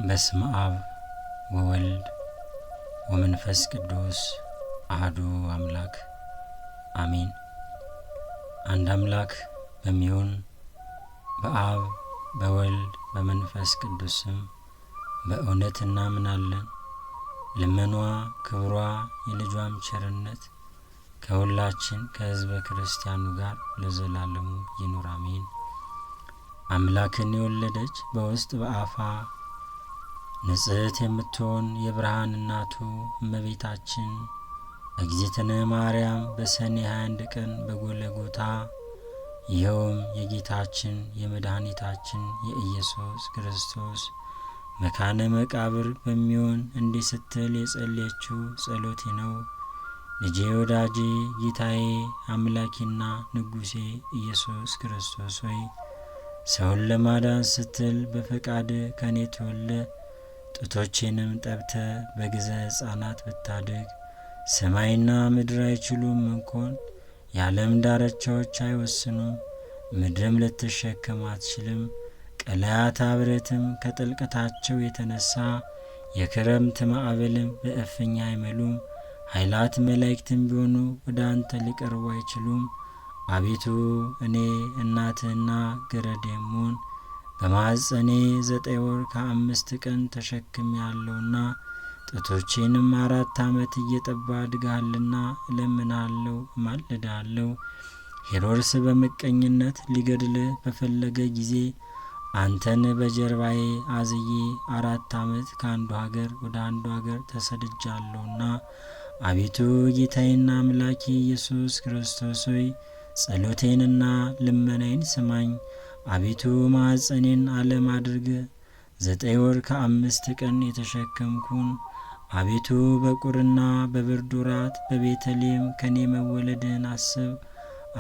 በስመ አብ ወወልድ ወመንፈስ ቅዱስ አሐዱ አምላክ አሜን። አንድ አምላክ በሚሆን በአብ በወልድ በመንፈስ ቅዱስም በእውነት እናምናለን። ልመኗ ክብሯ የልጇም ቸርነት ከሁላችን ከሕዝበ ክርስቲያኑ ጋር ለዘላለሙ ይኑር አሜን። አምላክን የወለደች በውስጥ በአፋ ንጽሕት የምትሆን የብርሃን እናቱ እመቤታችን እግዝእትነ ማርያም በሰኔ 21 ቀን በጎልጎታ ይኸውም የጌታችን የመድኃኒታችን የኢየሱስ ክርስቶስ መካነ መቃብር በሚሆን እንዲህ ስትል የጸለየችው ጸሎቴ ነው። ልጄ ወዳጄ ጌታዬ አምላኬና ንጉሴ ኢየሱስ ክርስቶስ ሆይ ሰውን ለማዳን ስትል በፈቃድ ከኔ ተወለ ጡቶቼንም ጠብተ በግዘ ሕፃናት ብታድግ ሰማይና ምድር አይችሉም እንኳን የዓለም ዳርቻዎች አይወስኑም። ምድርም ልትሸከም አትችልም። ቀላያት ብረትም ከጥልቀታቸው የተነሳ የክረምት ማዕበልም በእፍኝ አይመሉም። ኃይላት መላእክትም ቢሆኑ ወደ አንተ ሊቀርቡ አይችሉም። አቤቱ እኔ እናትህና ገረዴሞን በማኅፀኔ 9 ወር ከ5 ቀን ተሸክም ያለውና ጡቶቼንም 4 ዓመት እየጠባ አድጋልና እለምናለሁ እማልዳለሁ። ሄሮድስ በምቀኝነት ሊገድልህ በፈለገ ጊዜ አንተን በጀርባዬ አዝዬ 4 ዓመት ከአንዱ ሀገር ወደ አንዱ ሀገር ተሰድጃለሁና አቤቱ ጌታዬና አምላኬ ኢየሱስ ክርስቶስ ሆይ ጸሎቴንና ልመናዬን ስማኝ። አቤቱ ማኅፀኔን ዓለም አድርግ 9 ወር ከ5 ቀን የተሸከምኩን አቤቱ በቁርና በብርድ ወራት በቤተልሔም ከኔ መወለድን አስብ።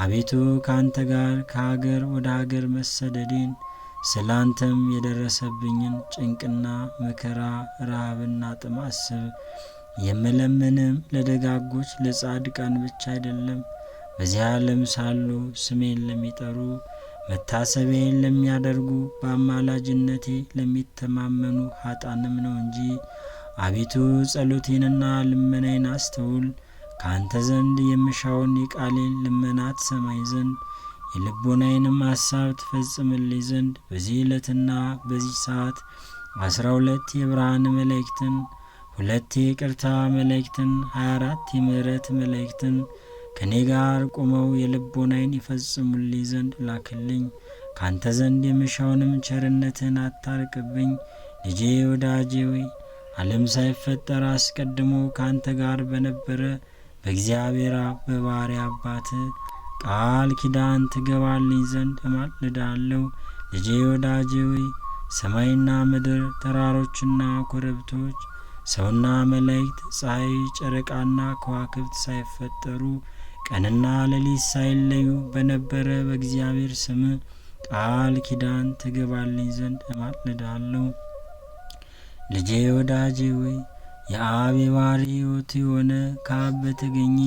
አቤቱ ካንተ ጋር ከሀገር ወደ ሀገር መሰደዴን ስላንተም የደረሰብኝን ጭንቅና መከራ ረሃብና ጥም አስብ። የምለምንም ለደጋጎች ለጻድቃን ብቻ አይደለም፣ በዚህ ዓለም ሳሉ ስሜን ለሚጠሩ መታሰቢያዬን ለሚያደርጉ በአማላጅነቴ ለሚተማመኑ ኃጣንም ነው እንጂ። አቤቱ ጸሎቴንና ልመናዬን አስተውል። ከአንተ ዘንድ የምሻውን የቃሌን ልመና ትሰማኝ ዘንድ የልቦናዬንም ሐሳብ ትፈጽምልኝ ዘንድ በዚህ ዕለትና በዚህ ሰዓት 12 የብርሃን መላእክትን 2 የይቅርታ መላእክትን 24 የምሕረት መላእክትን ከኔ ጋር ቆመው የልቦናዬን ይፈጽሙልኝ ዘንድ ላክልኝ። ካንተ ዘንድ የምሻውንም ቸርነትን አታርቅብኝ። ልጄ ወዳጄ ሆይ ዓለም ሳይፈጠር አስቀድሞ ካንተ ጋር በነበረ በእግዚአብሔር አብ በባሕርይ አባት ቃል ኪዳን ትገባልኝ ዘንድ እማልዳለሁ። ልጄ ወዳጄ ሆይ ሰማይና ምድር ተራሮችና ኮረብቶች ሰውና መላእክት ፀሐይ ጨረቃና ከዋክብት ሳይፈጠሩ ቀንና ሌሊት ሳይለዩ በነበረ በእግዚአብሔር ስም ቃል ኪዳን ትገባልኝ ዘንድ እማልዳለሁ። ልጄ ወዳጄ ሆይ የአብ የባሕርይ ሕይወት የሆነ ከአብ በተገኘ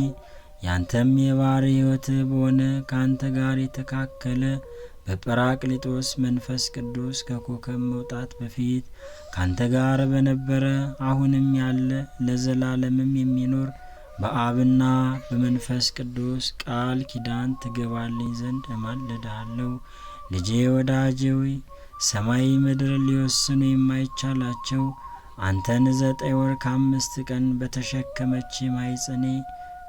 ያንተም የባሕርይ ሕይወት በሆነ ካንተ ጋር የተካከለ በጰራቅሊጦስ መንፈስ ቅዱስ ከኮከብ መውጣት በፊት ካንተ ጋር በነበረ አሁንም ያለ ለዘላለምም የሚኖር በአብና በመንፈስ ቅዱስ ቃል ኪዳን ትገባልኝ ዘንድ እማልድሃለሁ። ልጄ ወዳጄ ሆይ ሰማይ ምድር ሊወስኑ የማይቻላቸው አንተን 9 ወር ከ5 ቀን በተሸከመች ማኅፀኔ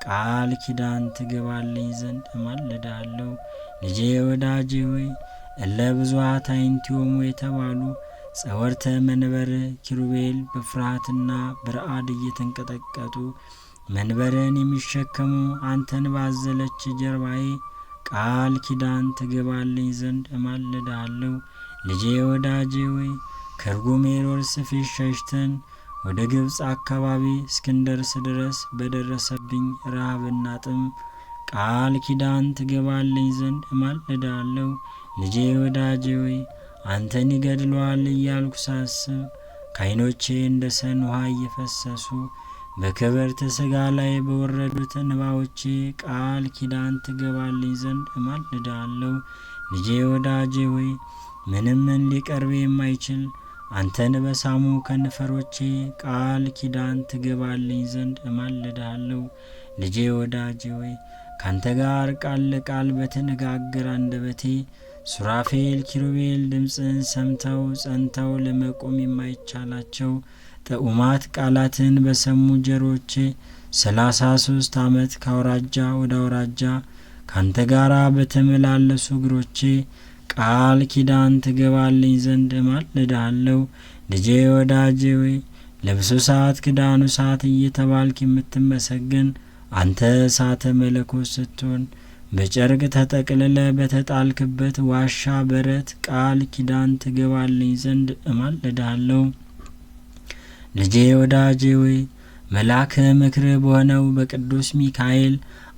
ቃል ኪዳን ትገባልኝ ዘንድ እማልድሃለሁ። ልጄ ወዳጄ ሆይ እለ ብዙኃት አይንቲሆሙ የተባሉ ጸወርተ መንበር ኪሩቤል በፍርሃትና በረአድ እየተንቀጠቀጡ መንበርን የሚሸከሙ አንተን ባዘለች ጀርባዬ ቃል ኪዳን ትገባልኝ ዘንድ እማልድሃለሁ። ልጄ ወዳጄ ሆይ ከርጉም ሄሮድስ ፊት ሸሽተን ወደ ግብፅ አካባቢ እስክንደርስ ድረስ በደረሰብኝ ረሃብና ጥም ቃል ኪዳን ትገባልኝ ዘንድ እማልድሃለሁ። ልጄ ወዳጄ ሆይ አንተን ይገድለዋል እያልኩ ሳስብ ከዓይኖቼ እንደ ሰን ውሃ እየፈሰሱ በክብርት ሥጋ ላይ በወረዱት እንባዎቼ ቃል ኪዳን ትገባልኝ ዘንድ እማልድሃለሁ። ልጄ ወዳጄ ሆይ ምንም ሊቀርብ የማይችል አንተን በሳሙ ከንፈሮቼ ቃል ኪዳን ትገባልኝ ዘንድ እማልድሃለሁ። ልጄ ወዳጄ ሆይ ካንተ ጋር ቃል ለቃል በተነጋገረ አንደበቴ ሱራፌል ኪሩቤል ድምፅን ሰምተው ጸንተው ለመቆም የማይቻላቸው ጥዑማት ቃላትን በሰሙ ጆሮቼ 33 ዓመት ከአውራጃ ወደ አውራጃ ካንተ ጋር በተመላለሱ እግሮቼ ቃል ኪዳን ትገባልኝ ዘንድ እማልድሃለሁ። ልጄ ወዳጄ ሆይ ልብሱ እሳት ክዳኑ እሳት እየተባልክ የምትመሰገን አንተ እሳተ መለኮት ስትሆን በጨርቅ ተጠቅልለ በተጣልክበት ዋሻ በረት ቃል ኪዳን ትገባልኝ ዘንድ እማልድሃለሁ። ልጄ ወዳጄ ሆይ መልአከ ምክር በሆነው በቅዱስ ሚካኤል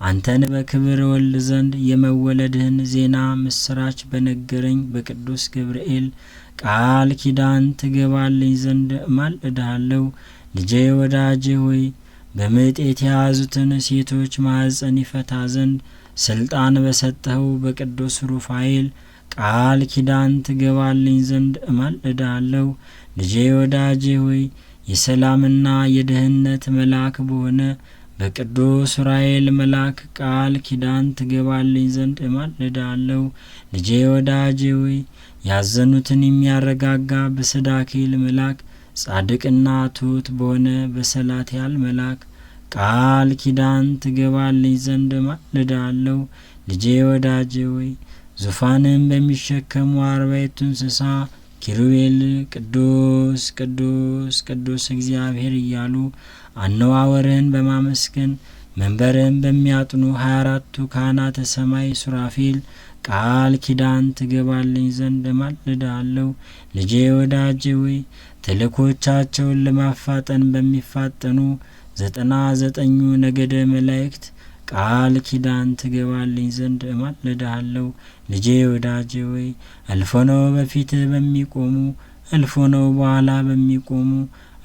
አንተን በክብር ወልድ ዘንድ የመወለድህን ዜና ምስራች በነገረኝ በቅዱስ ገብርኤል ቃል ኪዳን ትገባልኝ ዘንድ እማልድሃለሁ። ልጄ ወዳጄ ሆይ በምጥ የተያዙትን ሴቶች ማኅፀን ይፈታ ዘንድ ስልጣን በሰጠኸው በቅዱስ ሩፋኤል ቃል ኪዳን ትገባልኝ ዘንድ እማልድሃለሁ። ልጄ ወዳጄ ሆይ የሰላምና የደህንነት መልአክ በሆነ በቅዱስ ኡራኤል መልአክ ቃል ኪዳን ትገባልኝ ዘንድ እማልድሃለሁ። ልጄ ወዳጄ ሆይ ያዘኑትን የሚያረጋጋ በሰዳኬል መልአክ ጻድቅና ትሑት በሆነ በሰላትያል መልአክ ቃል ኪዳን ትገባልኝ ዘንድ እማልድሃለሁ። ልጄ ወዳጄ ሆይ ዙፋንን በሚሸከሙ 40 እንስሳ ኪሩቤል ቅዱስ ቅዱስ ቅዱስ እግዚአብሔር እያሉ አነዋወርህን በማመስገን መንበርህን በሚያጥኑ 24ቱ ካህናተ ሰማይ ሱራፌል ቃል ኪዳን ትገባልኝ ዘንድ እማልድሃለሁ። ልጄ ወዳጄ ሆይ ተልእኮቻቸውን ለማፋጠን በሚፋጠኑ 99ኙ ነገደ መላእክት ቃል ኪዳን ትገባልኝ ዘንድ እማልድሃለሁ። ልጄ ወዳጄ ሆይ አልፎ ነው በፊትህ በሚቆሙ አልፎ ነው በኋላ በሚቆሙ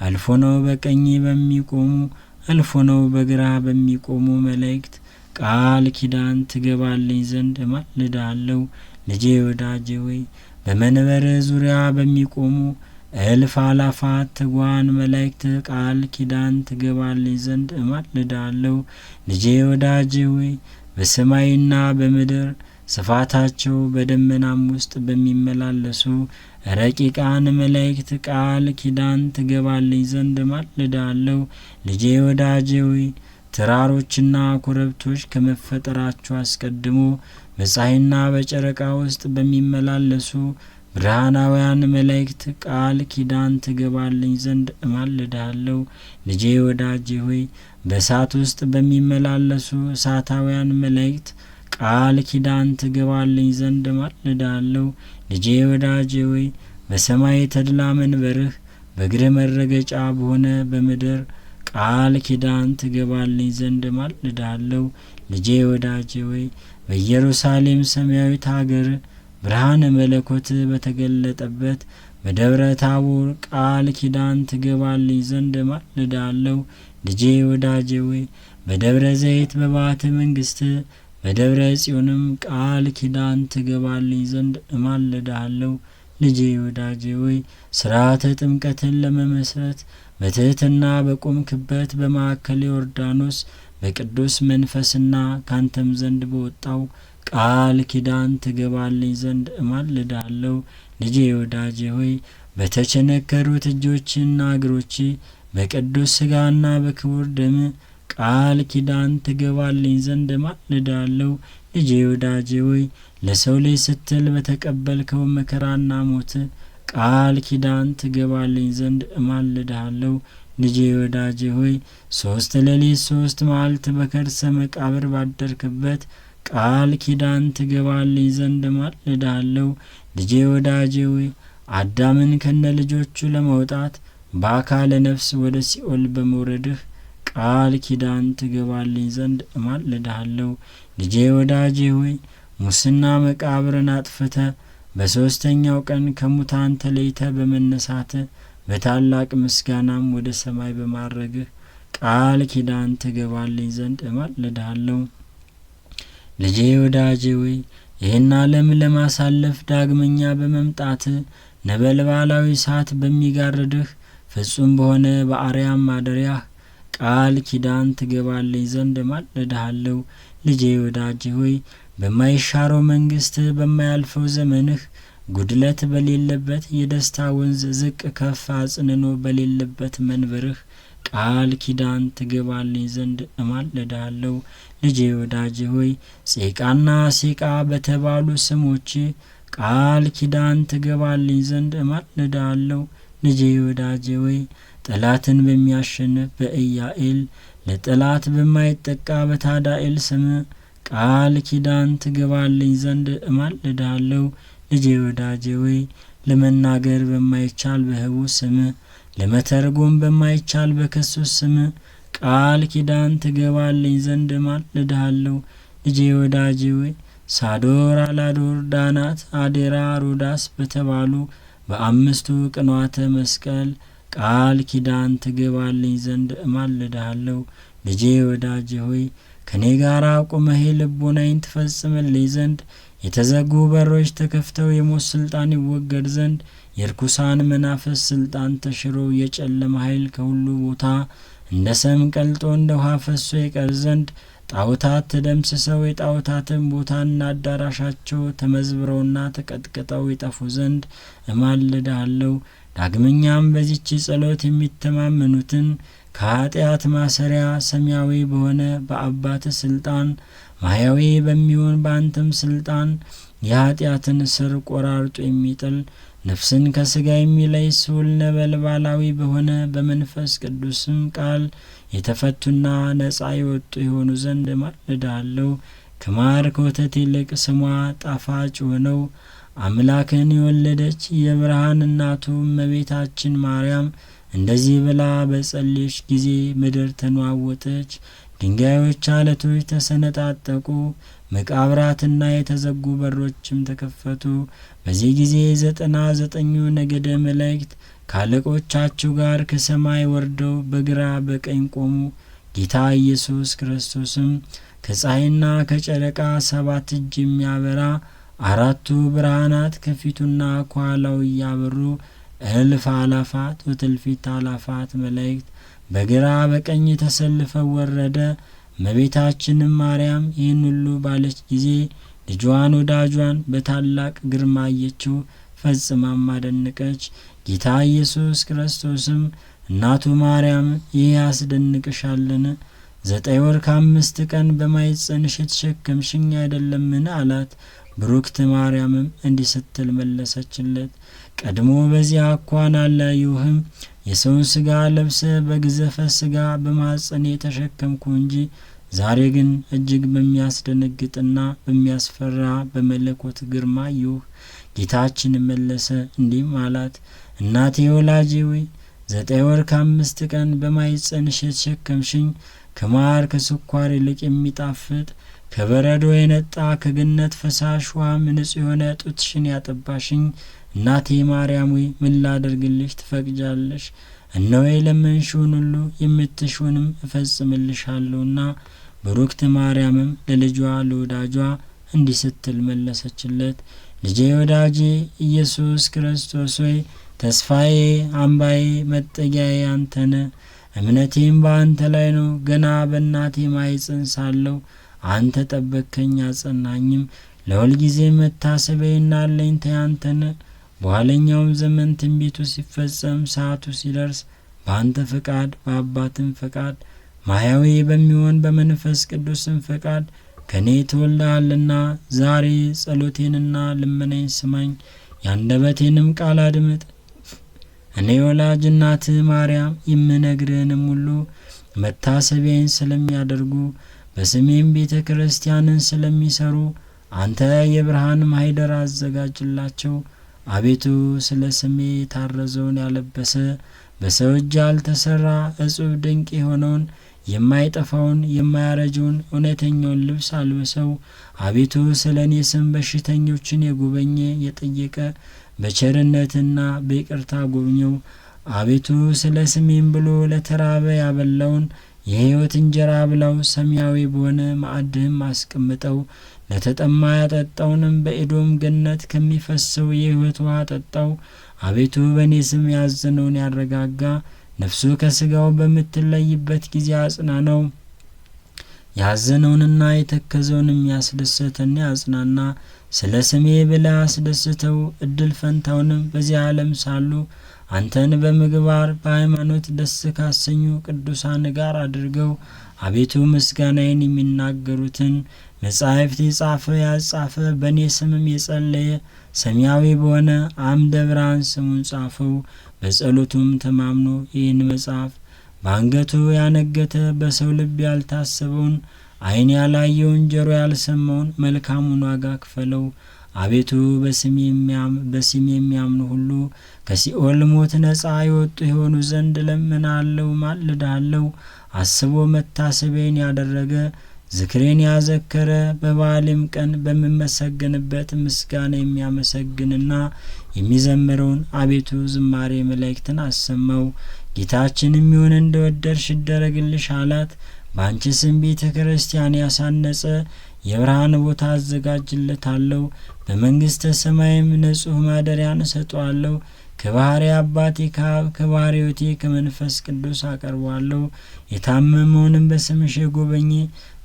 አልፎ ነው በቀኝ በሚቆሙ አልፎ ነው በግራ በሚቆሙ መላእክት ቃል ኪዳን ትገባልኝ ዘንድ እማልድሃለሁ። ልጄ ወዳጄ ሆይ በመንበር ዙሪያ በሚቆሙ እልፍ አላፋት ትጓን መላእክት ቃል ኪዳን ትገባልኝ ዘንድ እማልድሃለሁ። ልጄ ወዳጄ ሆይ በሰማይና በምድር ስፋታቸው በደመናም ውስጥ በሚመላለሱ ረቂቃን መላእክት ቃል ኪዳን ትገባልኝ ዘንድ እማልድሃለሁ። ልጄ ወዳጄ ሆይ ተራሮችና ኮረብቶች ከመፈጠራቸው አስቀድሞ በፀሐይና በጨረቃ ውስጥ በሚመላለሱ ብርሃናውያን መላእክት ቃል ኪዳን ትገባልኝ ዘንድ እማልድሃለሁ። ልጄ ወዳጄ ሆይ በእሳት ውስጥ በሚመላለሱ እሳታውያን መላእክት ቃል ኪዳን ትገባልኝ ዘንድ እማልድሃለሁ። ልጄ ወዳጄ ሆይ በሰማይ ተድላ መንበርህ በእግር መረገጫ በሆነ በምድር ቃል ኪዳን ትገባልኝ ዘንድ እማልድሃለሁ። ልጄ ወዳጄ ሆይ በኢየሩሳሌም ሰማያዊት ሀገር ብርሃነ መለኮት በተገለጠበት በደብረ ታቦር ቃል ኪዳን ትገባልኝ ዘንድ እማልድሃለሁ። ልጄ ወዳጄ ሆይ በደብረ ዘይት በባተ መንግስት በደብረ ጽዮንም ቃል ኪዳን ትገባልኝ ዘንድ እማልድሃለሁ። ልጄ ወዳጄ ሆይ ስርዓተ ጥምቀትን ለመመስረት በትህትና በቆምክበት በማዕከለ ዮርዳኖስ በቅዱስ መንፈስና ካንተም ዘንድ በወጣው ቃል ኪዳን ትገባልኝ ዘንድ እማልድሃለሁ። ልጄ ወዳጄ ሆይ በተቸነከሩት እጆችና እግሮች በቅዱስ ስጋና በክቡር ደም ቃል ኪዳን ትገባልኝ ዘንድ እማልድሃለሁ። ልጄ ወዳጄ ሆይ ለሰው ልጅ ስትል በተቀበልከው መከራና ሞት ቃል ኪዳን ትገባልኝ ዘንድ እማልድሃለሁ። ልጄ ወዳጄ ሆይ 3 ሌሊት 3 መዓልት በከርሰ መቃብር ባደርክበት ቃል ኪዳን ትገባልኝ ዘንድ እማልድሃለሁ። ልጄ ወዳጄ ሆይ አዳምን ከነ ልጆቹ ለማውጣት በአካለ ነፍስ ወደ ሲኦል በመውረድህ ቃል ኪዳን ትገባልኝ ዘንድ እማልድሃለሁ። ልጄ ወዳጄ ሆይ ሙስና መቃብርን አጥፍተ በ3ኛው ቀን ከሙታን ተለይተ በመነሳት በታላቅ ምስጋናም ወደ ሰማይ በማረግህ ቃል ኪዳን ትገባልኝ ዘንድ እማልድሃለሁ። ልጄ ወዳጄ ሆይ ይህን ዓለም ለማሳለፍ ዳግመኛ በመምጣት ነበልባላዊ እሳት በሚጋርድህ ፍጹም በሆነ በአርያም ማደሪያህ ቃል ኪዳን ትገባልኝ ዘንድ እማልድሃለሁ። ልጄ ወዳጄ ሆይ በማይሻረው መንግሥትህ በማያልፈው ዘመንህ ጉድለት በሌለበት የደስታ ወንዝ ዝቅ ከፍ አጽንኖ በሌለበት መንበርህ ቃል ኪዳን ትገባልኝ ዘንድ እማልድሃለሁ። ልጄ ወዳጄ ሆይ ጼቃና ሴቃ በተባሉ ስሞች ቃል ኪዳን ትገባልኝ ዘንድ እማልድሃለሁ። ልጄ ወዳጄ ሆይ ጠላትን በሚያሸንፍ በኢያኤል ለጠላት በማይጠቃ በታዳኤል ስም ቃል ኪዳን ትገባልኝ ዘንድ እማልድሃለሁ። ልጄ ወዳጄ ሆይ ለመናገር በማይቻል በህቡ ስም ለመተርጎም በማይቻል በክሱስ ስም ቃል ኪዳን ትገባልኝ ዘንድ እማልድሃለሁ። ልጄ ወዳጄ ሆይ ሳዶር፣ አላዶር፣ ዳናት፣ አዴራ፣ ሮዳስ በተባሉ በአምስቱ ቅንዋተ መስቀል ቃል ኪዳን ትገባልኝ ዘንድ እማልድሃለሁ። ልጄ ወዳጄ ሆይ ከኔ ጋር ቁመህ ልቦናዬን ትፈጽምልኝ ዘንድ የተዘጉ በሮች ተከፍተው የሞት ስልጣን ይወገድ ዘንድ የርኩሳን መናፍስት ስልጣን ተሽሮ የጨለማ ኃይል ከሁሉ ቦታ እንደ ሰም ቀልጦ እንደ ውሃ ፈሶ ይቀር ዘንድ ጣዖታት ተደምስሰው የጣዖታትን ቦታና አዳራሻቸው ተመዝብረውና ተቀጥቅጠው ይጠፉ ዘንድ እማልድሃለሁ። ዳግመኛም በዚች ጸሎት የሚተማመኑትን ከኃጢአት ማሰሪያ ሰማያዊ በሆነ በአባት ስልጣን ማያዊ በሚሆን በአንተም ስልጣን የኃጢአትን ስር ቆራርጦ የሚጥል ነፍስን ከስጋ የሚለይ ስውል ነበልባላዊ በሆነ በመንፈስ ቅዱስም ቃል የተፈቱና ነጻ የወጡ የሆኑ ዘንድ እማልድሃለሁ። ከማር ከወተት ይልቅ ስሟ ጣፋጭ ሆነው አምላክን የወለደች የብርሃን እናቱ እመቤታችን ማርያም እንደዚህ ብላ በጸለየች ጊዜ ምድር ተነዋወጠች፣ ድንጋዮች አለቶች ተሰነጣጠቁ፣ መቃብራትና የተዘጉ በሮችም ተከፈቱ። በዚህ ጊዜ 99ኙ ነገደ መላእክት ካለቆቻቸው ጋር ከሰማይ ወርደው በግራ በቀኝ ቆሙ። ጌታ ኢየሱስ ክርስቶስም ከፀሐይና ከጨረቃ 7 እጅ የሚያበራ 4ቱ ብርሃናት ከፊቱና ከኋላው እያበሩ እልፍ አላፋት ወትልፊት አላፋት መላእክት በግራ በቀኝ ተሰልፈው ወረደ። እመቤታችንም ማርያም ይህን ሁሉ ባለች ጊዜ ልጇን ወዳጇን በታላቅ ግርማ አየችው፣ ፈጽማም አደነቀች። ጌታ ኢየሱስ ክርስቶስም እናቱ ማርያም ይህ ያስደንቅሻልን? 9 ወር ከ5 ቀን በማኅፀንሽ የተሸከምሽኝ አይደለምን? አላት። ብሩክት ማርያምም እንዲህ ስትል መለሰችለት፣ ቀድሞ በዚያ አኳን አላየሁህም። የሰውን ሥጋ ለብሰ በግዘፈ ሥጋ በማኅፀኔ ተሸከምኩ እንጂ ዛሬ ግን እጅግ በሚያስደነግጥና በሚያስፈራ በመለኮት ግርማ አየሁህ። ጌታችን መለሰ እንዲህም አላት፣ እናቴ ወላጄ ሆይ 9 ወር ከ5 ቀን በማኅፀንሽ የተሸከምሽኝ ከማር ከስኳር ይልቅ የሚጣፍጥ ከበረዶ የነጣ ከገነት ፈሳሽ ውሃም ንጹሕ የሆነ ጡትሽን ያጠባሽኝ እናቴ ማርያም ሆይ ምን ላደርግልሽ ትፈቅጃለሽ? እነሆ የለመንሽውን ሁሉ የምትሽውንም እፈጽምልሻለሁና። ብሩክት ማርያምም ለልጇ ለወዳጇ እንዲህ ስትል መለሰችለት፣ ልጄ ወዳጄ ኢየሱስ ክርስቶስ ሆይ ተስፋዬ፣ አምባዬ፣ መጠጊያዬ አንተነ። እምነቴም በአንተ ላይ ነው። ገና በእናቴ ማኅፀን ሳለሁ አንተ ጠበቅከኝ አጸናኝም። ለሁል ጊዜ መታሰቢያዬና አለኝታዬ አንተ ነህ። በኋለኛውም ዘመን ትንቢቱ ሲፈጸም ሰዓቱ ሲደርስ በአንተ ፈቃድ በአባትም ፈቃድ ማያዊ በሚሆን በመንፈስ ቅዱስም ፈቃድ ከኔ ተወልደሃልና ዛሬ ጸሎቴንና ልመናዬን ስማኝ፣ ያንደበቴንም ቃል አድምጥ። እኔ ወላጅ እናትህ ማርያም የምነግርህንም ሁሉ መታሰቢያዬን ስለሚያደርጉ በስሜም ቤተ ክርስቲያንን ስለሚሰሩ አንተ የብርሃን ማኅደር አዘጋጅላቸው። አቤቱ ስለ ስሜ የታረዘውን ያለበሰ በሰው እጅ ያልተሰራ እጹብ ድንቅ የሆነውን የማይጠፋውን የማያረጀውን እውነተኛውን ልብስ አልብሰው። አቤቱ ስለ እኔ ስም በሽተኞችን የጎበኘ የጠየቀ በቸርነትና በይቅርታ ጎብኘው። አቤቱ ስለ ስሜም ብሎ ለተራበ ያበላውን የሕይወት እንጀራ ብላው፣ ሰማያዊ በሆነ ማዕድህም አስቀምጠው። ለተጠማ ያጠጣውንም በኤዶም ገነት ከሚፈሰው የሕይወት ውሃ ጠጣው። አቤቱ በእኔ ስም ያዘነውን ያረጋጋ፣ ነፍሱ ከሥጋው በምትለይበት ጊዜ አጽናናው። ያዘነውንና የተከዘውንም ያስደሰተና ያጽናና። ስለ ስሜ ብለህ አስደስተው። እድል ፈንታውንም በዚህ ዓለም ሳሉ አንተን በምግባር በሃይማኖት ደስ ካሰኙ ቅዱሳን ጋር አድርገው። አቤቱ ምስጋናዬን የሚናገሩትን መጻሕፍት የጻፈ ያጻፈ በእኔ ስምም የጸለየ ሰማያዊ በሆነ አምደ ብርሃን ስሙን ጻፈው። በጸሎቱም ተማምኖ ይህን መጽሐፍ በአንገቱ ያነገተ በሰው ልብ ያልታሰበውን ዓይን ያላየውን ጆሮ ያልሰማውን መልካሙን ዋጋ ክፈለው። አቤቱ በስሜ የሚያምኑ ሁሉ ከሲኦል ሞት ነጻ የወጡ የሆኑ ዘንድ እለምናለሁ፣ ማልዳለሁ። አስቦ መታሰቤን ያደረገ ዝክሬን ያዘከረ በበዓሌም ቀን በምመሰገንበት ምስጋና የሚያመሰግንና የሚዘምረውን አቤቱ ዝማሬ መላእክትን አሰማው። ጌታችንም ይሁን እንደወደድሽ ይደረግልሽ አላት። በአንቺ ስም ቤተ ክርስቲያን ያሳነጸ የብርሃን ቦታ አዘጋጅለታለሁ። በመንግሥተ ሰማይም ንጹሕ ማደሪያን እሰጠዋለሁ። ከባሕሪ አባቴ ከአብ ከባሕሪ ሕይወቴ ከመንፈስ ቅዱስ አቀርበዋለሁ። የታመመውንም በስምሽ የጎበኘ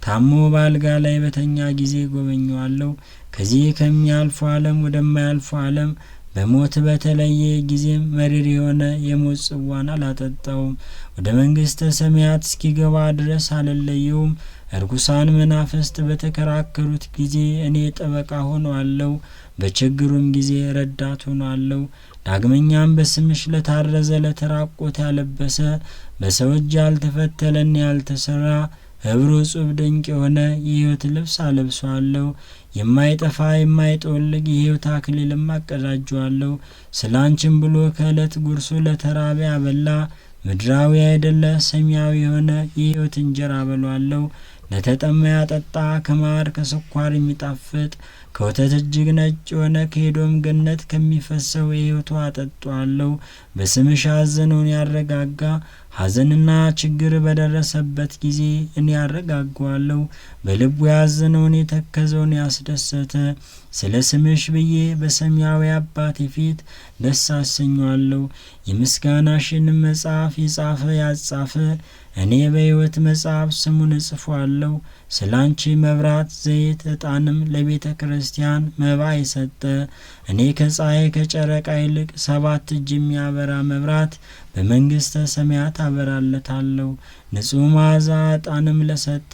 ታሞ በአልጋ ላይ በተኛ ጊዜ ጎበኘዋለሁ። ከዚህ ከሚያልፉ ዓለም ወደማያልፉ ዓለም በሞት በተለየ ጊዜም መሪር የሆነ የሞት ጽዋን አላጠጣውም። ወደ መንግሥተ ሰማያት እስኪገባ ድረስ አልለየውም። እርኩሳን መናፍስት በተከራከሩት ጊዜ እኔ ጠበቃ ሆነዋለሁ፣ በችግሩም ጊዜ ረዳት ሆነዋለሁ። ዳግመኛም በስምሽ ለታረዘ ለተራቆተ ያለበሰ በሰው እጅ ያልተፈተለና ያልተሰራ ህብሩ ጽብ ድንቅ የሆነ የሕይወት ልብስ አለብሰዋለሁ። የማይጠፋ የማይጠወልግ የሕይወት አክሊልም አቀዳጀዋለሁ። ስለ አንቺም ብሎ ከዕለት ጉርሱ ለተራበ ያበላ ምድራዊ አይደለ ሰማያዊ የሆነ የሕይወት እንጀራ አበሏለሁ። ለተጠማ ያጠጣ ከማር ከስኳር የሚጣፍጥ ከወተት እጅግ ነጭ የሆነ ከኤዶም ገነት ከሚፈሰው የሕይወቱ አጠጣዋለሁ። በስምሽ ያዘነውን ያረጋጋ ሐዘንና ችግር በደረሰበት ጊዜ እኔ ያረጋጋዋለሁ። በልቡ ያዘነውን የተከዘውን ያስደሰተ ስለ ስምሽ ብዬ በሰማያዊ አባቴ ፊት ደስ አሰኘዋለሁ። የምስጋናሽንም መጽሐፍ የጻፈ ያጻፈ እኔ በሕይወት መጽሐፍ ስሙን እጽፏለሁ። ስለ አንቺ መብራት፣ ዘይት፣ ዕጣንም ለቤተ ክርስቲያን መባ የሰጠ እኔ ከፀሐይ ከጨረቃ ይልቅ 7 እጅ የሚያበራ መብራት በመንግሥተ ሰማያት አበራለታለሁ። ንጹሕ መዓዛ ዕጣንም ለሰጠ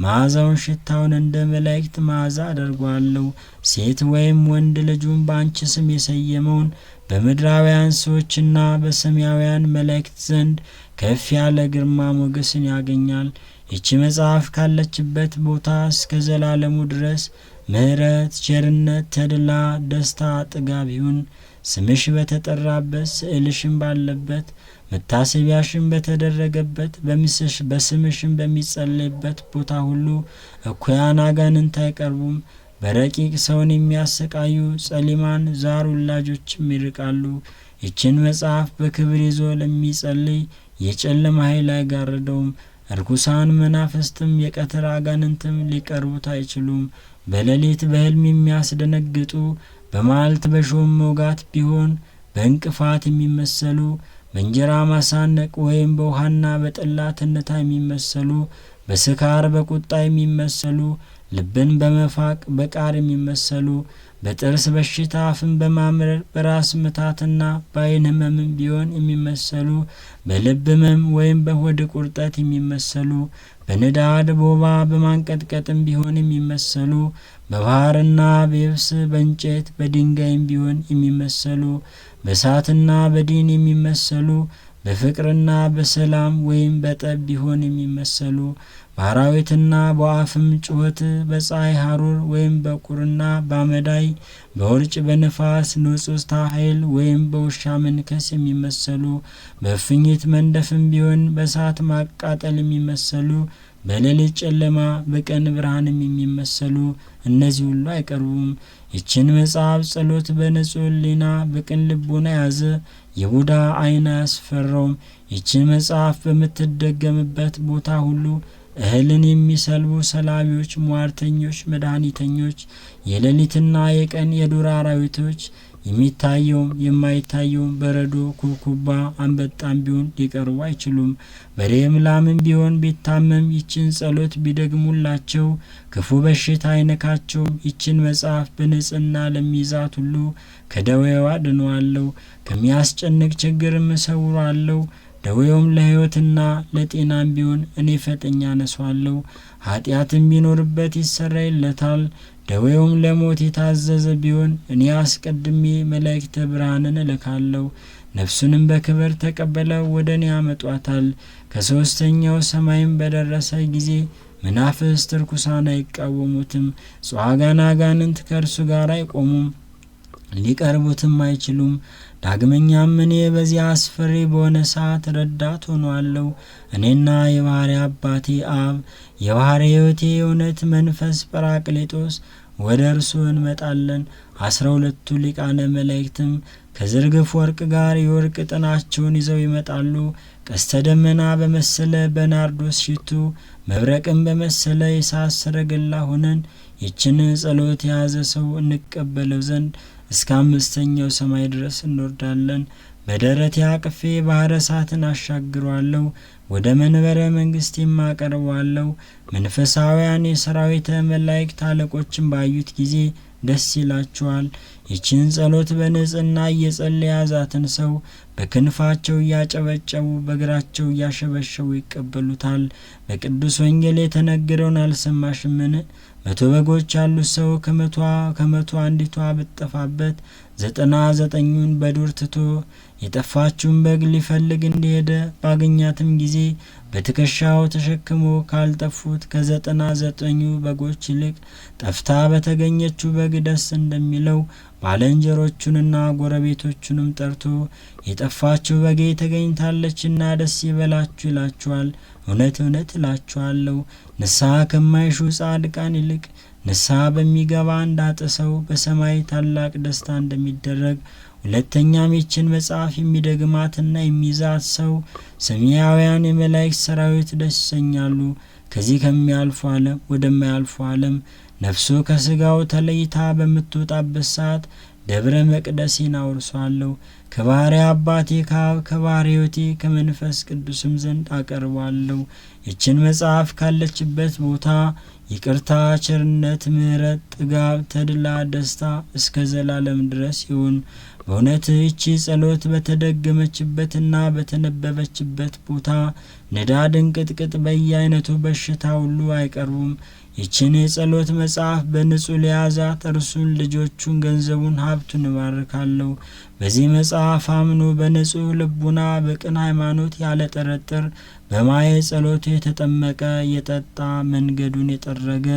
መዓዛውን ሽታውን እንደ መላእክት መዓዛ አደርጓለሁ። ሴት ወይም ወንድ ልጁን በአንቺ ስም የሰየመውን በምድራውያን ሰዎችና በሰማያውያን መላእክት ዘንድ ከፍ ያለ ግርማ ሞገስን ያገኛል። ይቺ መጽሐፍ ካለችበት ቦታ እስከ ዘላለሙ ድረስ ምሕረት፣ ቸርነት፣ ተድላ፣ ደስታ፣ ጥጋብ ይሁን። ስምሽ በተጠራበት ስዕልሽም ባለበት መታሰቢያሽም በተደረገበት በስምሽም በሚጸለይበት ቦታ ሁሉ እኩያን አጋንንት አይቀርቡም። በረቂቅ ሰውን የሚያሰቃዩ ጸሊማን ዛር ውላጆችም ይርቃሉ። ይችን መጽሐፍ በክብር ይዞ ለሚጸልይ የጨለማ ኃይል አይጋርደውም። እርኩሳን መናፍስትም የቀትር አጋንንትም ሊቀርቡት አይችሉም። በሌሊት በሕልም የሚያስደነግጡ በመዓልት በሾህ መውጋት ቢሆን በእንቅፋት የሚመሰሉ በእንጀራ ማሳነቅ ወይም በውሃና በጠላ ትንታ የሚመሰሉ በስካር በቁጣ የሚመሰሉ ልብን በመፋቅ በቃር የሚመሰሉ በጥርስ በሽታ አፍን በማምረር በራስ ምታትና በዓይን ሕመምም ቢሆን የሚመሰሉ በልብ ሕመም ወይም በሆድ ቁርጠት የሚመሰሉ በንዳድ በወባ በማንቀጥቀጥም ቢሆን የሚመሰሉ በባህርና በየብስ በእንጨት በድንጋይም ቢሆን የሚመሰሉ በእሳትና በዲን የሚመሰሉ በፍቅርና በሰላም ወይም በጠብ ቢሆን የሚመሰሉ በአራዊትና በአፍም ጩኸት በፀሐይ ሐሩር ወይም በቁርና በአመዳይ በውርጭ በንፋስ ንውጽውጽታ ኃይል ወይም በውሻ መንከስ የሚመሰሉ በእፉኝት መንደፍም ቢሆን በእሳት ማቃጠል የሚመሰሉ በሌሊት ጨለማ በቀን ብርሃንም የሚመሰሉ እነዚህ ሁሉ አይቀርቡም። ይችን መጽሐፍ ጸሎት በንጹሕ ሕሊና በቅን ልቦና ያዘ የቡዳ ዓይን አያስፈራውም። ይችን መጽሐፍ በምትደገምበት ቦታ ሁሉ እህልን የሚሰልቡ ሰላቢዎች፣ ሟርተኞች፣ መድኃኒተኞች፣ የሌሊትና የቀን የዱር አራዊቶች፣ የሚታየውም የማይታየውም በረዶ፣ ኩብኩባ፣ አንበጣም ቢሆን ሊቀርቡ አይችሉም። በሬም ላምም ቢሆን ቢታመም ይችን ጸሎት ቢደግሙላቸው ክፉ በሽታ አይነካቸውም። ይችን መጽሐፍ በንጽሕና ለሚይዛት ሁሉ ከደዌዋ አድነዋለሁ፣ ከሚያስጨንቅ ችግርም እሰውራለሁ። ደዌውም ለሕይወትና ለጤናም ቢሆን እኔ ፈጥኜ አነሳዋለሁ። ኃጢአትም ቢኖርበት ይሰረይለታል። ደዌውም ለሞት የታዘዘ ቢሆን እኔ አስቀድሜ መላእክተ ብርሃንን እልካለሁ። ነፍሱንም በክብር ተቀበለው ወደ እኔ ያመጧታል። ከሦስተኛው ሰማይም በደረሰ ጊዜ መናፍስት ርኩሳን አይቃወሙትም። ጸዋጋን አጋንንት ከእርሱ ጋር አይቆሙም፣ ሊቀርቡትም አይችሉም። ዳግመኛም እኔ በዚያ አስፈሪ በሆነ ሰዓት ረዳት ሆኗለሁ። እኔና የባሕርይ አባቴ አብ የባሕርይ ሕይወቴ የእውነት መንፈስ ጰራቅሊጦስ ወደ እርሱ እንመጣለን። 12ቱ ሊቃነ መላእክትም ከዝርግፍ ወርቅ ጋር የወርቅ ጥናቸውን ይዘው ይመጣሉ። ቀስተ ደመና በመሰለ በናርዶስ ሽቱ መብረቅም በመሰለ የእሳት ሰረገላ ሆነን ይችን ጸሎት የያዘ ሰው እንቀበለው ዘንድ እስከ 5ኛው ሰማይ ድረስ እንወርዳለን። በደረቴ አቅፌ ባሕረ እሳትን አሻግረዋለሁ፣ ወደ መንበረ መንግሥቴም አቀርበዋለሁ። መንፈሳውያን የሰራዊተ መላእክት አለቆችን ባዩት ጊዜ ደስ ይላቸዋል። ይችን ጸሎት በንጽሕና እየጸለየ ያዛትን ሰው በክንፋቸው እያጨበጨቡ በእግራቸው እያሸበሸቡ ይቀበሉታል። በቅዱስ ወንጌል የተነገረውን አልሰማሽምን? 100 በጎች ያሉት ሰው ከመቶ አንዲቷ ብትጠፋበት 99ኙን በዱር ትቶ የጠፋችውን በግ ሊፈልግ እንደሄደ ባገኛትም ጊዜ በትከሻው ተሸክሞ ካልጠፉት ከ99ኙ በጎች ይልቅ ጠፍታ በተገኘችው በግ ደስ እንደሚለው ባልንጀሮቹንና ጎረቤቶቹንም ጠርቶ የጠፋችው በጌ ተገኝታለችና ደስ ይበላችሁ ይላችኋል። እውነት እውነት እላችኋለሁ ንስሐ ከማይሹ ጻድቃን ይልቅ ንስሐ በሚገባ እንዳጥሰው በሰማይ ታላቅ ደስታ እንደሚደረግ፣ ሁለተኛም ይችን መጽሐፍ የሚደግማትና የሚይዛት ሰው ሰማያውያን የመላእክት ሰራዊት ደስ ይሰኛሉ። ከዚህ ከሚያልፉ ዓለም ወደማያልፉ ዓለም ነፍሱ ከስጋው ተለይታ በምትወጣበት ሰዓት ደብረ መቅደሴን አውርሷለሁ። ከባሕርይ አባቴ ከአብ ከባሕርይ ሕይወቴ ከመንፈስ ቅዱስም ዘንድ አቀርባለሁ። ይችን መጽሐፍ ካለችበት ቦታ ይቅርታ፣ ቸርነት፣ ምሕረት፣ ጥጋብ፣ ተድላ፣ ደስታ እስከ ዘላለም ድረስ ይሁን። በእውነት ይቺ ጸሎት በተደገመችበትና በተነበበችበት ቦታ ንዳድ፣ እንቅጥቅጥ፣ በየአይነቱ በሽታ ሁሉ አይቀርቡም። ይችን የጸሎት መጽሐፍ በንጹሕ ለያዛት እርሱን፣ ልጆቹን፣ ገንዘቡን፣ ሀብቱን እባርካለሁ። በዚህ መጽሐፍ አምኖ በንጹሕ ልቡና በቅን ሃይማኖት ያለ ጥርጥር በማየ ጸሎቱ የተጠመቀ የጠጣ መንገዱን የጠረገ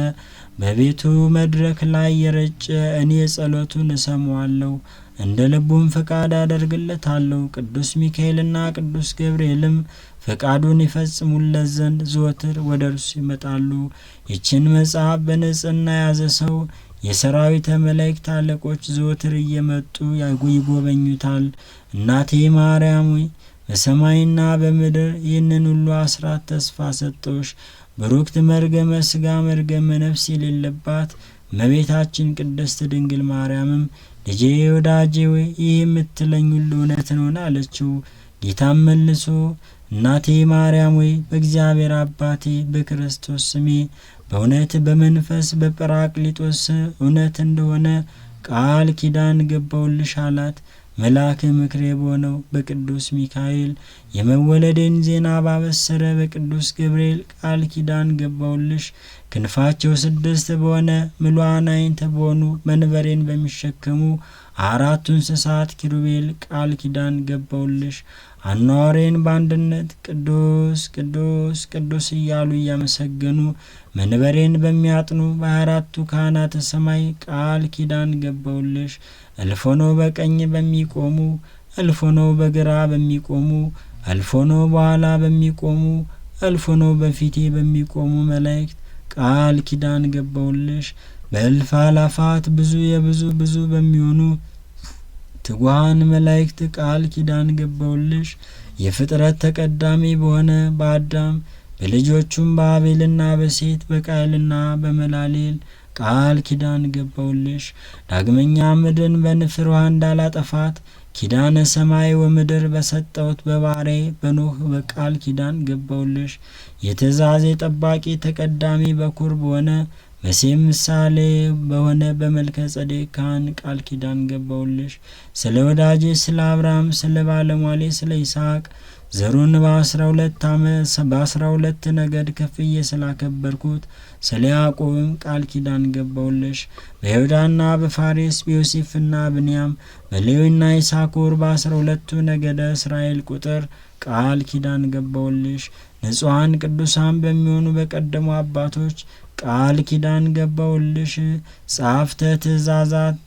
በቤቱ መድረክ ላይ የረጨ እኔ ጸሎቱን እሰማዋለሁ፣ እንደ ልቡም ፈቃድ አደርግለታለሁ። ቅዱስ ሚካኤልና ቅዱስ ገብርኤልም ፈቃዱን ይፈጽሙለት ዘንድ ዘወትር ወደ እርሱ ይመጣሉ። ይችን መጽሐፍ በንጽሕና ያዘ ሰው የሰራዊተ መላእክት አለቆች ዘወትር እየመጡ ይጎበኙታል። እናቴ ማርያም ሆይ በሰማይና በምድር ይህንን ሁሉ አስራት ተስፋ ሰጠውሽ። ብሩክት መርገመ ሥጋ መርገመ ነፍስ የሌለባት እመቤታችን ቅድስት ድንግል ማርያምም ልጄ ወዳጄ ወይ ይህ የምትለኝ ሁሉ እውነት ነውን? አለችው። ጌታም መልሶ እናቴ ማርያም ወይ በእግዚአብሔር አባቴ በክርስቶስ ስሜ በእውነት በመንፈስ በጰራቅሊጦስ እውነት እንደሆነ ቃል ኪዳን ገባውልሽ አላት። መልአክ ምክሬ በሆነው በቅዱስ ሚካኤል የመወለዴን ዜና ባበሰረ በቅዱስ ገብርኤል ቃል ኪዳን ገባውልሽ። ክንፋቸው 6 በሆነ ምሉዓን ዓይንት በሆኑ መንበሬን በሚሸከሙ 4 እንስሳት ኪሩቤል ቃል ኪዳን ገባውልሽ። አኗሬን በአንድነት ቅዱስ ቅዱስ ቅዱስ እያሉ እያመሰገኑ መንበሬን በሚያጥኑ በ24ቱ ካህናተ ሰማይ ቃል ኪዳን ገባውልሽ። እልፍ ሆነው በቀኝ በሚቆሙ፣ እልፍ ሆነው በግራ በሚቆሙ፣ እልፍ ሆነው በኋላ በሚቆሙ፣ እልፍ ሆነው በፊቴ በሚቆሙ መላእክት ቃል ኪዳን ገባውልሽ። በእልፍ አላፋት ብዙ የብዙ ብዙ በሚሆኑ ትጉሃን መላእክት ቃል ኪዳን ገባውልሽ። የፍጥረት ተቀዳሚ በሆነ በአዳም በልጆቹም በአቤልና በሴት በቃየልና በመላሌል ቃል ኪዳን ገባውልሽ። ዳግመኛ ምድርን በንፍር ውሃ እንዳላጠፋት ኪዳነ ሰማይ ወምድር በሰጠውት በባሪያዬ በኖህ በቃል ኪዳን ገባውልሽ። የትእዛዜ ጠባቂ ተቀዳሚ በኩር በሆነ መሴም ምሳሌ በሆነ በመልከ ጸዴቅ ካህን ቃል ኪዳን ገባውልሽ። ስለ ወዳጄ ስለ አብርሃም ስለ ባለሟሌ ስለ ይስሐቅ ዘሩን በ12 ነገድ ከፍዬ ስላከበርኩት ስለ ያዕቆብም ቃል ኪዳን ገባውልሽ። በይሁዳና በፋሬስ በዮሴፍና ብንያም በሌዊና ይሳኮር በ12ቱ ነገደ እስራኤል ቁጥር ቃል ኪዳን ገባውልሽ። ንጹሐን ቅዱሳን በሚሆኑ በቀደሙ አባቶች ቃል ኪዳን ገባውልሽ። ጸሐፍተ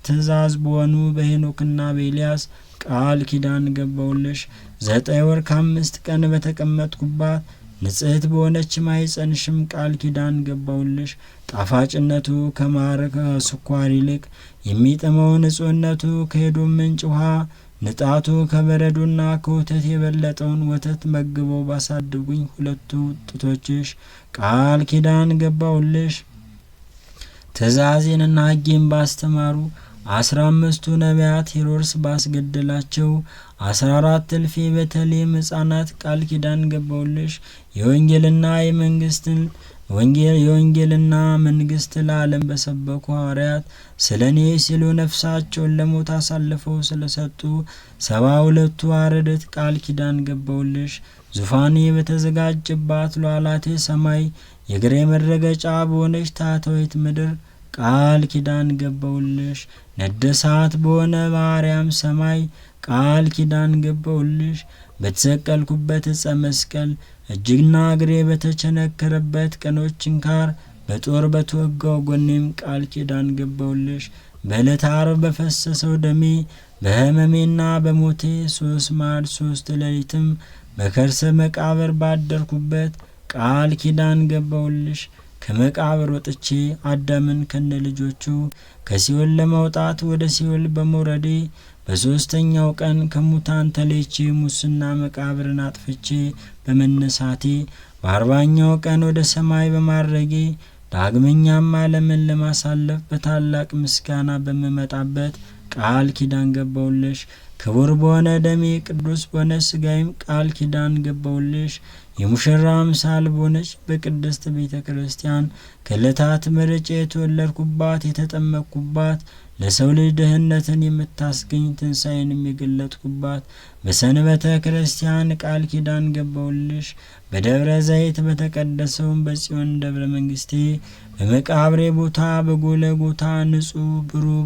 ትእዛዝ በሆኑ በሄኖክና በኤልያስ ቃል ኪዳን ገባውልሽ። 9 ወር ከ5 ቀን በተቀመጥኩባት ንጽሕት በሆነች ማኅፀንሽም ቃል ኪዳን ገባውልሽ። ጣፋጭነቱ ከማር ከስኳር ይልቅ የሚጥመው ንጹሕነቱ ከሄዶም ምንጭ ውሃ ንጣቱ ከበረዶና ከወተት የበለጠውን ወተት መግበው ባሳደጉኝ 2 ጡቶችሽ ቃል ኪዳን ገባውልሽ። ትእዛዜንና ሕጌን ባስተማሩ 15ቱ ነቢያት ሄሮድስ ባስገደላቸው 14 እልፍ የቤተልሔም ሕፃናት ቃል ኪዳን ገባውልሽ። የወንጌልና መንግስት ለዓለም በሰበኩ ሐዋርያት ስለ እኔ ሲሉ ነፍሳቸውን ለሞት አሳልፈው ስለሰጡ 72ቱ አርድእት ቃል ኪዳን ገባውልሽ። ዙፋኔ በተዘጋጀባት ሉዓላቴ ሰማይ የእግሬ መረገጫ በሆነች ታሕታዊት ምድር ቃል ኪዳን ገባውልሽ። ነደ እሳት በሆነ በአርያም ሰማይ ቃል ኪዳን ገባውልሽ። በተሰቀልኩበት ዕፀ መስቀል እጅግና እግሬ በተቸነከረበት ቀኖች ችንካር በጦር በተወጋው ጎኔም ቃል ኪዳን ገባውልሽ። በዕለተ ዓርብ በፈሰሰው ደሜ በሕመሜና በሞቴ 3 መዓልት 3 ሌሊትም በከርሰ መቃብር ባደርኩበት ቃል ኪዳን ገባውልሽ። ከመቃብር ወጥቼ አዳምን ከነ ልጆቹ ከሲኦል ለማውጣት ወደ ሲኦል በመውረዴ በ3ኛው ቀን ከሙታን ተለይቼ ሙስና መቃብርን አጥፍቼ በመነሳቴ በ40ኛው ቀን ወደ ሰማይ በማረጌ ዳግመኛም ዓለምን ለማሳለፍ በታላቅ ምስጋና በመመጣበት ቃል ኪዳን ገባውልሽ። ክቡር በሆነ ደሜ ቅዱስ በሆነ ሥጋዬም ቃል ኪዳን ገባውልሽ። የሙሽራ ምሳል በሆነች በቅድስት ቤተ ክርስቲያን ከዕለታት መርጬ የተወለድኩባት የተጠመቅኩባት ለሰው ልጅ ድህነትን የምታስገኝ ትንሣኤንም የገለጥኩባት በሰንበተ ክርስቲያን ቃል ኪዳን ገባውልሽ። በደብረ ዘይት በተቀደሰውም በጽዮን ደብረ መንግስቴ በመቃብሬ ቦታ በጎለጎታ ንጹሕ ብሩህ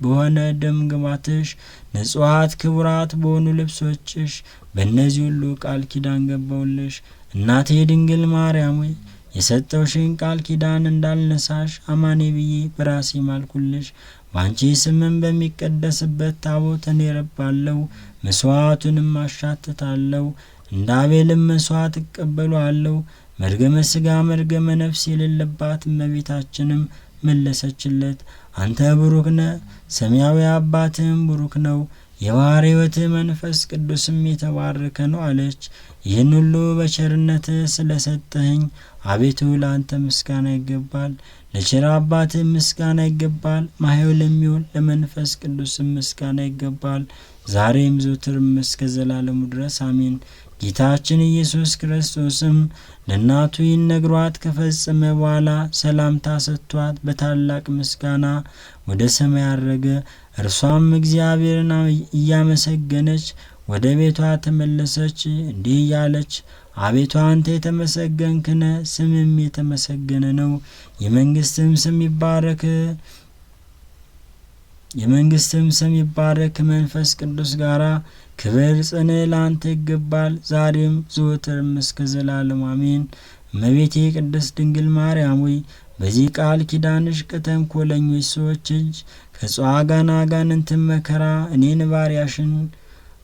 በሆነ ደም ግባትሽ ንጹሐት ክቡራት በሆኑ ልብሶችሽ በእነዚህ ሁሉ ቃል ኪዳን ገባውልሽ። እናቴ ድንግል ማርያም ሆይ የሰጠውሽን ቃል ኪዳን እንዳልነሳሽ አማኔ ብዬ በራሴ ማልኩልሽ። በአንቺ ስምም በሚቀደስበት ታቦት እኔ ረባለሁ፣ መስዋዕቱንም አሻትታለሁ። እንደ አቤልም መስዋዕት እቀበለዋለሁ። መርገመ ሥጋ መርገመ ነፍስ የሌለባት እመቤታችንም መለሰችለት፣ አንተ ብሩክ ነህ፣ ሰማያዊ አባትህም ብሩክ ነው፣ የባሕርይ ሕይወትህ መንፈስ ቅዱስም የተባረከ ነው አለች። ይህን ሁሉ በቸርነትህ ስለሰጠኸኝ አቤቱ ለአንተ ምስጋና ይገባል፣ ለቸር አባትህ ምስጋና ይገባል፣ ማሕየው ለሚሆን ለመንፈስ ቅዱስም ምስጋና ይገባል፣ ዛሬም ዘወትርም እስከ ዘላለሙ ድረስ አሜን። ጌታችን ኢየሱስ ክርስቶስም ለእናቱ ይህን ነግሯት ከፈጸመ በኋላ ሰላምታ ሰጥቷት በታላቅ ምስጋና ወደ ሰማይ አረገ። እርሷም እግዚአብሔርን እያመሰገነች ወደ ቤቷ ተመለሰች፣ እንዲህ እያለች አቤቱ አንተ የተመሰገንክ ነህ፣ ስምም የተመሰገነ ነው። የመንግስትም ስም ይባረክ መንፈስ ቅዱስ ጋራ ክብር ጽን ለአንተ ይገባል፣ ዛሬም ዘወትርም እስከ ዘላለም አሜን። እመቤቴ ቅድስት ድንግል ማርያም ሆይ በዚህ ቃል ኪዳንሽ ከተንኮለኞች ሰዎች እጅ ከጽዋጋና አጋንንትን መከራ እኔን ባሪያሽን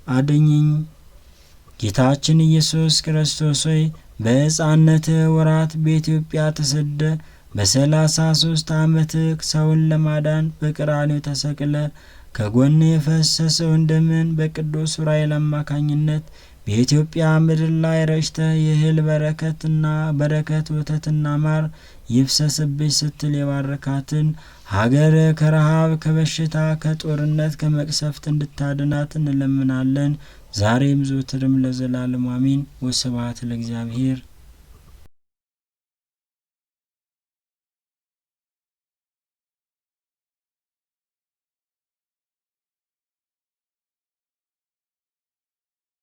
አድኝኝ። ጌታችን ኢየሱስ ክርስቶስ ሆይ በሕፃንነት ወራት በኢትዮጵያ ተሰደ በ33 ዓመትህ ሰውን ለማዳን በቀራንዮ ተሰቅለ ከጎን የፈሰሰውን ደምን በቅዱስ ዑራኤል አማካኝነት በኢትዮጵያ ምድር ላይ ረጭተህ የእህል በረከት ወተትና ማር ይፍሰስብሽ ስትል የባረካትን ሀገር ከረሃብ ከበሽታ ከጦርነት ከመቅሰፍት እንድታድናት እንለምናለን። ዛሬም ዘወትርም ለዘላለም አሜን። ወስብሐት ለእግዚአብሔር።